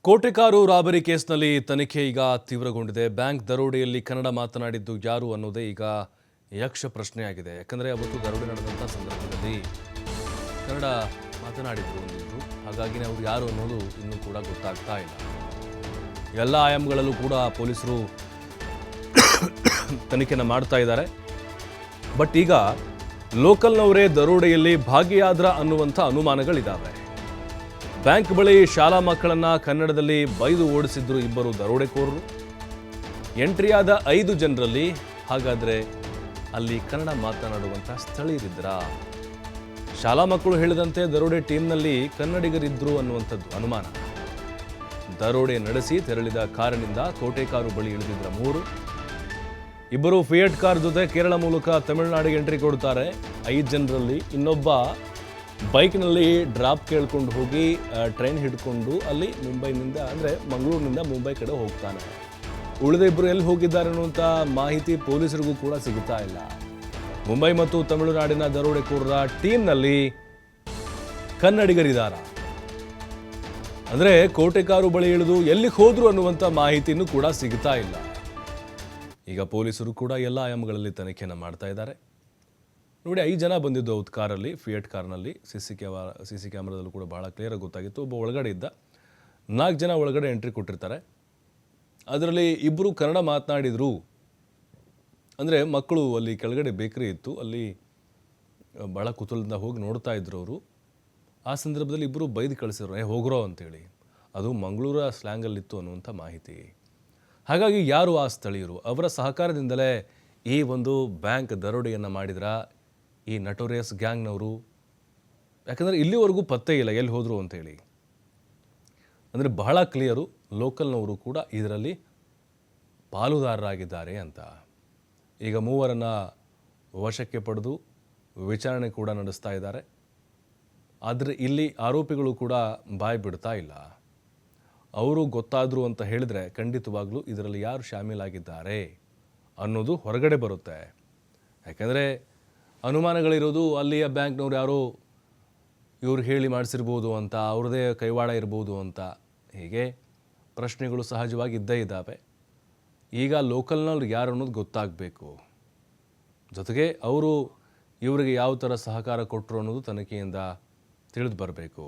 Kotekar robbery ಕೇಸ್ನಲ್ಲಿ ತನಿಖೆ ಈಗ ತೀವ್ರಗೊಂಡಿದೆ. ಬ್ಯಾಂಕ್ ದರೋಡೆಯಲ್ಲಿ ಕನ್ನಡ ಮಾತನಾಡಿದ್ದು ಯಾರು ಅನ್ನೋದೇ ಈಗ ಯಕ್ಷ ಪ್ರಶ್ನೆಯಾಗಿದೆ. ಯಾಕಂದರೆ ಅವತ್ತು ದರೋಡೆ ನಡೆದಂಥ ಸಂದರ್ಭದಲ್ಲಿ ಕನ್ನಡ ಮಾತನಾಡಿದ್ರು ಅಂದಿದ್ರು. ಹಾಗಾಗಿ ಅವರು ಯಾರು ಅನ್ನೋದು ಇನ್ನೂ ಕೂಡ ಗೊತ್ತಾಗ್ತಾ ಇಲ್ಲ. ಎಲ್ಲ ಆಯಾಮಗಳಲ್ಲೂ ಕೂಡ ಪೊಲೀಸರು ತನಿಖೆನ ಮಾಡ್ತಾ ಇದ್ದಾರೆ. ಬಟ್ ಈಗ ಲೋಕಲ್ನವರೇ ದರೋಡೆಯಲ್ಲಿ ಭಾಗಿಯಾದ್ರ ಅನ್ನುವಂಥ ಅನುಮಾನಗಳಿದ್ದಾವೆ. ಬ್ಯಾಂಕ್ ಬಳಿ ಶಾಲಾ ಮಕ್ಕಳನ್ನ ಕನ್ನಡದಲ್ಲಿ ಬೈದು ಓಡಿಸಿದ್ರು ಇಬ್ಬರು ದರೋಡೆಕೋರರು. ಎಂಟ್ರಿಯಾದ 5 ಜನರಲ್ಲಿ ಹಾಗಾದ್ರೆ ಅಲ್ಲಿ ಕನ್ನಡ ಮಾತನಾಡುವಂಥ ಸ್ಥಳೀಯರಿದ್ರ? ಶಾಲಾ ಮಕ್ಕಳು ಹೇಳಿದಂತೆ ದರೋಡೆ ಟೀಮ್ನಲ್ಲಿ ಕನ್ನಡಿಗರಿದ್ರು ಅನ್ನುವಂಥದ್ದು ಅನುಮಾನ. ದರೋಡೆ ನಡೆಸಿ ತೆರಳಿದ ಕಾರಿನಿಂದ ಕೋಟೆಕಾರು ಬಳಿ ಇಳಿದಿದ್ರ 3 ಇಬ್ಬರು ಫಿಯಟ್ ಕಾರ್ ಜೊತೆ ಕೇರಳ ಮೂಲಕ ತಮಿಳುನಾಡಿಗೆ ಎಂಟ್ರಿ ಕೊಡ್ತಾರೆ. 5 ಜನರಲ್ಲಿ ಇನ್ನೊಬ್ಬ ಬೈಕ್ನಲ್ಲಿ ಡ್ರಾಪ್ ಕೇಳ್ಕೊಂಡು ಹೋಗಿ ಟ್ರೈನ್ ಹಿಡ್ಕೊಂಡು ಅಲ್ಲಿ ಮುಂಬೈನಿಂದ ಅಂದರೆ ಮಂಗಳೂರಿನಿಂದ ಮುಂಬೈ ಕಡೆ ಹೋಗ್ತಾನೆ. ಉಳಿದ ಇಬ್ಬರು ಎಲ್ಲಿ ಹೋಗಿದ್ದಾರೆ ಅನ್ನುವಂಥ ಮಾಹಿತಿ ಪೊಲೀಸರಿಗೂ ಕೂಡ ಸಿಗುತ್ತಾ ಇಲ್ಲ. ಮುಂಬೈ ಮತ್ತು ತಮಿಳುನಾಡಿನ ದರೋಡೆಕೋರರ ಟೀಮ್ನಲ್ಲಿ ಕನ್ನಡಿಗರಿದ್ದಾರ ಅಂದರೆ ಕೋಟೆಕಾರು ಬಳಿ ಇಳಿದು ಎಲ್ಲಿಗೆ ಹೋದ್ರು ಅನ್ನುವಂಥ ಮಾಹಿತಿನೂ ಕೂಡ ಸಿಗ್ತಾ ಇಲ್ಲ. ಈಗ ಪೊಲೀಸರು ಕೂಡ ಎಲ್ಲ ಆಯಾಮಗಳಲ್ಲಿ ತನಿಖೆಯನ್ನು ಮಾಡ್ತಾ ಇದ್ದಾರೆ. ನೋಡಿ, 5 ಜನ ಬಂದಿದ್ದು ಅವ್ರ ಕಾರಲ್ಲಿ, ಫಿಯಟ್ ಕಾರ್ನಲ್ಲಿ. ಸಿ ಸಿ ಕ್ಯಾಮ್ರಾದಲ್ಲೂ ಕೂಡ ಬಹಳ ಕ್ಲಿಯರಾಗಿ ಗೊತ್ತಾಗಿತ್ತು. ಒಬ್ಬ ಒಳಗಡೆ ಇದ್ದ. 4 ಜನ ಒಳಗಡೆ ಎಂಟ್ರಿ ಕೊಟ್ಟಿರ್ತಾರೆ. ಅದರಲ್ಲಿ ಇಬ್ಬರು ಕನ್ನಡ ಮಾತನಾಡಿದರು. ಅಂದರೆ ಮಕ್ಕಳು ಅಲ್ಲಿ ಕೆಳಗಡೆ ಬೇಕರಿ ಇತ್ತು, ಅಲ್ಲಿ ಭಾಳ ಕುತೂಹಲದಿಂದ ಹೋಗಿ ನೋಡ್ತಾ ಇದ್ರು ಅವರು. ಆ ಸಂದರ್ಭದಲ್ಲಿ ಇಬ್ಬರು ಬೈದು ಕಳಿಸಿದ್ರು, ಹೋಗ್ರೋ ಅಂತೇಳಿ. ಅದು ಮಂಗಳೂರ ಸ್ಲ್ಯಾಂಗಲ್ಲಿತ್ತು ಅನ್ನುವಂಥ ಮಾಹಿತಿ. ಹಾಗಾಗಿ ಯಾರು ಆ ಸ್ಥಳೀಯರು? ಅವರ ಸಹಕಾರದಿಂದಲೇ ಈ ಒಂದು ಬ್ಯಾಂಕ್ ದರೋಡೆಯನ್ನು ಮಾಡಿದ್ರ ಈ ನಟೋರಿಯಸ್ ಗ್ಯಾಂಗ್ನವರು? ಯಾಕಂದರೆ ಇಲ್ಲಿವರೆಗೂ ಪತ್ತೆ ಇಲ್ಲ ಎಲ್ಲಿ ಹೋದರು ಅಂತೇಳಿ. ಅಂದರೆ ಬಹಳ ಕ್ಲಿಯರು, ಲೋಕಲ್ನವರು ಕೂಡ ಇದರಲ್ಲಿ ಪಾಲುದಾರರಾಗಿದ್ದಾರೆ ಅಂತ. ಈಗ 3 ವಶಕ್ಕೆ ಪಡೆದು ವಿಚಾರಣೆ ಕೂಡ ನಡೆಸ್ತಾ ಇದ್ದಾರೆ. ಆದರೆ ಇಲ್ಲಿ ಆರೋಪಿಗಳು ಕೂಡ ಬಾಯಿ ಬಿಡ್ತಾ ಇಲ್ಲ. ಅವರು ಗೊತ್ತಾದರು ಅಂತ ಹೇಳಿದರೆ ಖಂಡಿತವಾಗ್ಲೂ ಇದರಲ್ಲಿ ಯಾರು ಶಾಮೀಲಾಗಿದ್ದಾರೆ ಅನ್ನೋದು ಹೊರಗಡೆ ಬರುತ್ತೆ. ಯಾಕಂದರೆ ಅನುಮಾನಗಳಿರೋದು ಅಲ್ಲಿಯ ಬ್ಯಾಂಕ್ನವ್ರು ಯಾರೋ ಇವ್ರು ಹೇಳಿ ಮಾಡಿಸಿರ್ಬೋದು ಅಂತ, ಅವ್ರದ್ದೇ ಕೈವಾಡ ಇರ್ಬೋದು ಅಂತ, ಹೀಗೆ ಪ್ರಶ್ನೆಗಳು ಸಹಜವಾಗಿ ಇದ್ದೇ ಇದ್ದಾವೆ. ಈಗ ಲೋಕಲ್ನವ್ರು ಯಾರು ಅನ್ನೋದು ಗೊತ್ತಾಗಬೇಕು. ಜೊತೆಗೆ ಅವರು ಇವರಿಗೆ ಯಾವ ಥರ ಸಹಕಾರ ಕೊಟ್ಟರು ಅನ್ನೋದು ತನಿಖೆಯಿಂದ ತಿಳಿದು ಬರಬೇಕು.